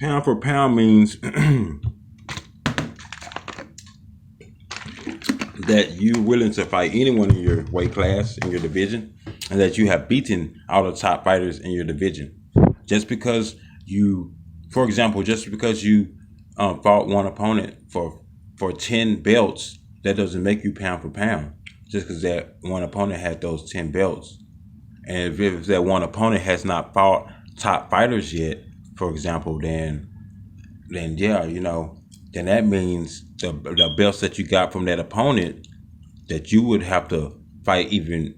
Pound for pound means that you're willing to fight anyone in your weight class, in your division, and that you have beaten all the top fighters in your division. Just because you, for example, just because you fought one opponent for 10 belts, that doesn't make you pound for pound. Just because that one opponent had those 10 belts. And if that one opponent has not fought top fighters yet, for example, then yeah, then that means the belts that you got from that opponent, that you would have to fight even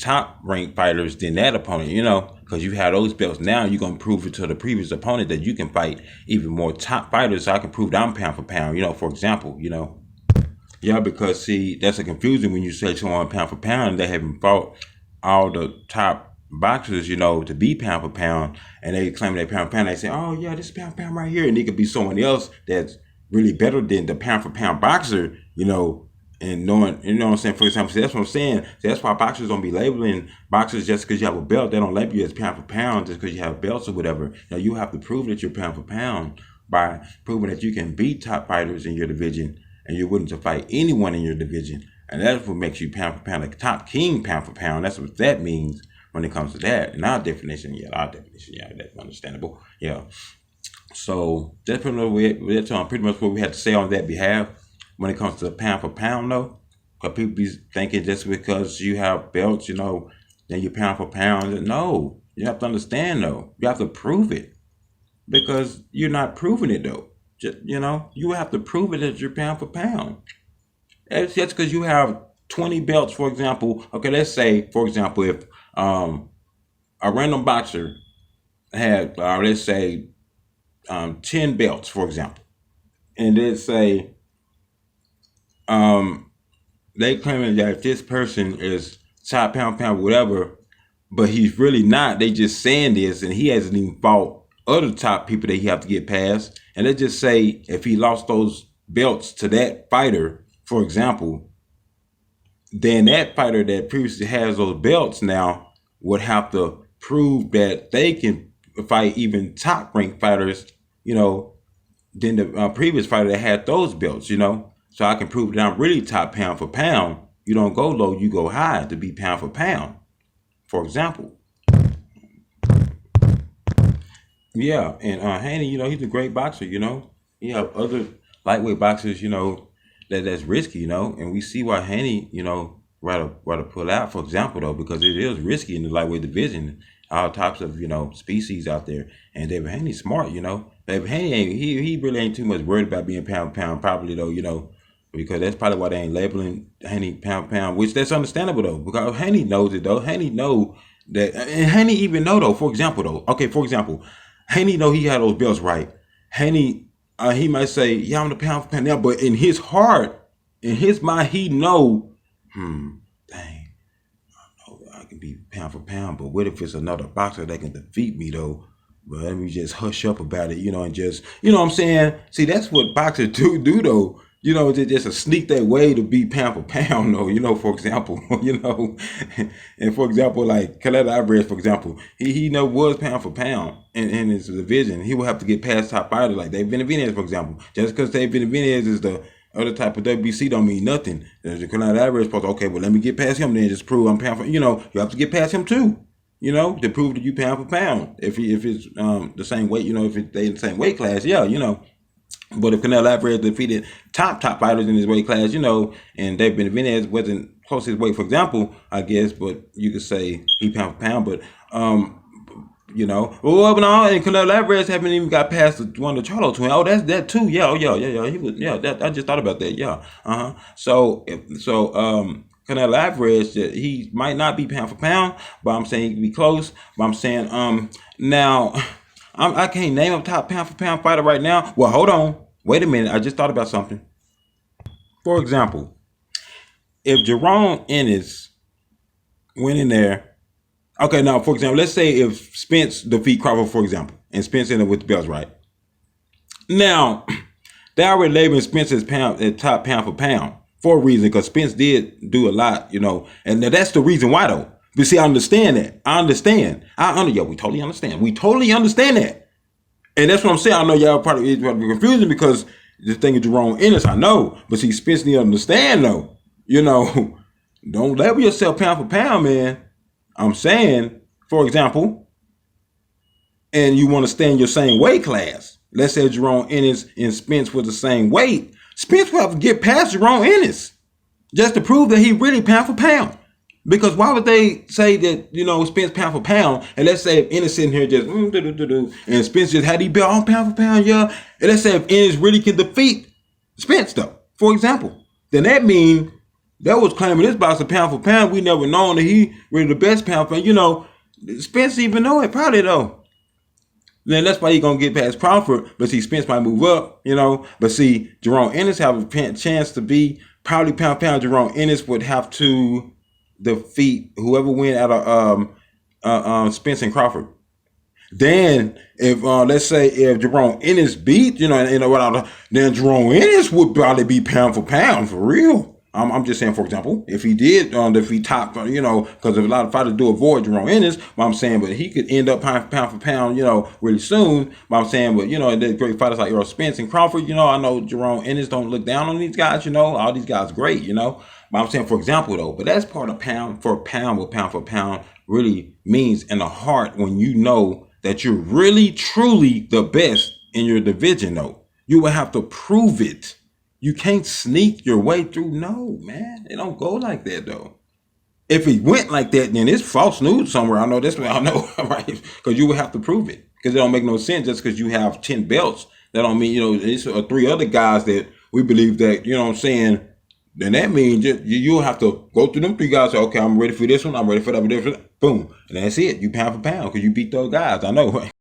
top ranked fighters than that opponent, because you have those belts now. You're gonna prove it to the previous opponent that you can fight even more top fighters. So I can prove that I'm pound for pound, for example, yeah, because see, that's a confusion when you say someone pound for pound. They haven't fought all the top boxers, to be pound for pound, and they claim they pound for pound. They say, oh yeah, this pound for pound right here, and it could be someone else that's really better than the pound for pound boxer, and knowing, what I'm saying. For example, so that's what I'm saying. So that's why boxers don't be labeling boxers just because you have a belt. They don't label you as pound for pound just because you have belts or whatever. Now you have to prove that you're pound for pound by proving that you can beat top fighters in your division, and you're willing to fight anyone in your division. And that's what makes you pound for pound, like top king pound for pound. That's what that means when it comes to that. In our definition, that's understandable. Yeah. So that's pretty much what we had to say on that behalf when it comes to pound for pound, though. Because people be thinking just because you have belts, then you pound for pound. No, you have to understand, though. You have to prove it, because you're not proving it, though. You have to prove it that you're pound for pound. That's just because you have 20 belts, for example. Okay, let's say, for example, if a random boxer had, let's say, 10 belts, for example, and let's say they claiming that this person is top pound pound, whatever, but he's really not. They just saying this, and he hasn't even fought other top people that he have to get past. And let's just say if he lost those belts to that fighter, for example, then that fighter that previously has those belts now would have to prove that they can fight even top ranked fighters, than the previous fighter that had those belts, So I can prove that I'm really top pound for pound. You don't go low, you go high to be pound for pound, for example. Yeah, and Haney, he's a great boxer, You have other lightweight boxers, that's risky, and we see why Haney, rather pull out, for example, though, because it is risky in the lightweight division. All types of, species out there. And David Haney's smart, David Haney he really ain't too much worried about being pound for pound, probably though, because that's probably why they ain't labeling Haney pound for pound, which that's understandable though, because Haney knows it though. Haney know that, and Haney even know though, for example, Haney know he had those belts right. Haney, he might say, yeah, I'm the pound for pound now, but in his heart, in his mind, he know, dang, I can be pound for pound, but what if it's another boxer that can defeat me though? But let me just hush up about it, and just, what I'm saying? See, that's what boxers do though. Just a sneak that way to be pound for pound though, for example, and for example, like Canelo Alvarez, for example, he was pound for pound in his division. He will have to get past top fighters like Dave Benavidez, for example. Just because Dave Benavidez is the other type of WBC don't mean nothing. The Canelo Alvarez supposed to, okay, well, let me get past him then, just prove I'm pound for, you have to get past him too, to prove that you pound for pound. If it's the same weight, if they in the same weight class, yeah, But if Canelo Alvarez defeated top fighters in his weight class, and Dave Benavidez wasn't close to his weight, for example, I guess, but you could say he pound for pound, but well, no, and Canelo Alvarez haven't even got past one of the Charlo twins. Oh, that's that too. Yeah, oh yeah. He was, yeah. That I just thought about that. Yeah, So Canelo Alvarez, he might not be pound for pound, but I'm saying he could be close. But I'm saying now, I can't name a top pound for pound fighter right now. Well, hold on, wait a minute. I just thought about something. For example, if Jerome Ennis went in there. Okay, now, for example, let's say if Spence defeat Crawford, for example, and Spence ended with the belts, right? Now, they already labeling Spence as top pound for pound for a reason, because Spence did do a lot, and that's the reason why, though. But see, I understand that. We totally understand. We totally understand that. And that's what I'm saying. I know y'all probably it's probably confusing because the thing is Jerome Ennis, I know. But see, Spence need to understand though. You know, don't label yourself pound for pound, man. I'm saying, for example, and you want to stay in your same weight class. Let's say Jerome Ennis and Spence was the same weight. Spence will have to get past Jerome Ennis just to prove that he really pound for pound. Because why would they say that, you know, Spence pound for pound, and let's say if Ennis sitting here just and Spence just had he be all pound for pound, yeah. And let's say if Ennis really can defeat Spence though, for example, then that means that was claiming this box a pound for pound. We never known that he really the best pound for pound. You know, Spence even know it probably though. Then that's why he gonna get past Crawford, but see Spence might move up, you know. But see Jerome Ennis have a chance to be probably pound for pound. Jerome Ennis would have to defeat whoever win out of Spence and Crawford. Then if let's say if Jerome Ennis beat, you know, then Jerome Ennis would probably be pound for pound for real. I'm just saying, for example, if he did defeat top, you know, because a lot of fighters do avoid Jerome Ennis, but I'm saying, but he could end up pound for pound, you know, really soon. But I'm saying, but you know, the great fighters like Errol Spence and Crawford, you know, I know Jerome Ennis don't look down on these guys, you know, all these guys great, you know. But I'm saying, for example, though, but that's part of pound for pound, what pound for pound really means in the heart when you know that you're really, truly the best in your division, though. You will have to prove it. You can't sneak your way through. No, man. It don't go like that, though. If it went like that, then it's false news somewhere. I know this way. I know, right? Because you would have to prove it. Because it don't make no sense just because you have 10 belts. That don't mean, you know, it's 3 other guys that we believe that, you know what I'm saying, then that means you'll have to go through them 3 guys. Say, okay, I'm ready for this one. I'm ready for that. Boom. And that's it. You pound for pound because you beat those guys. I know, right?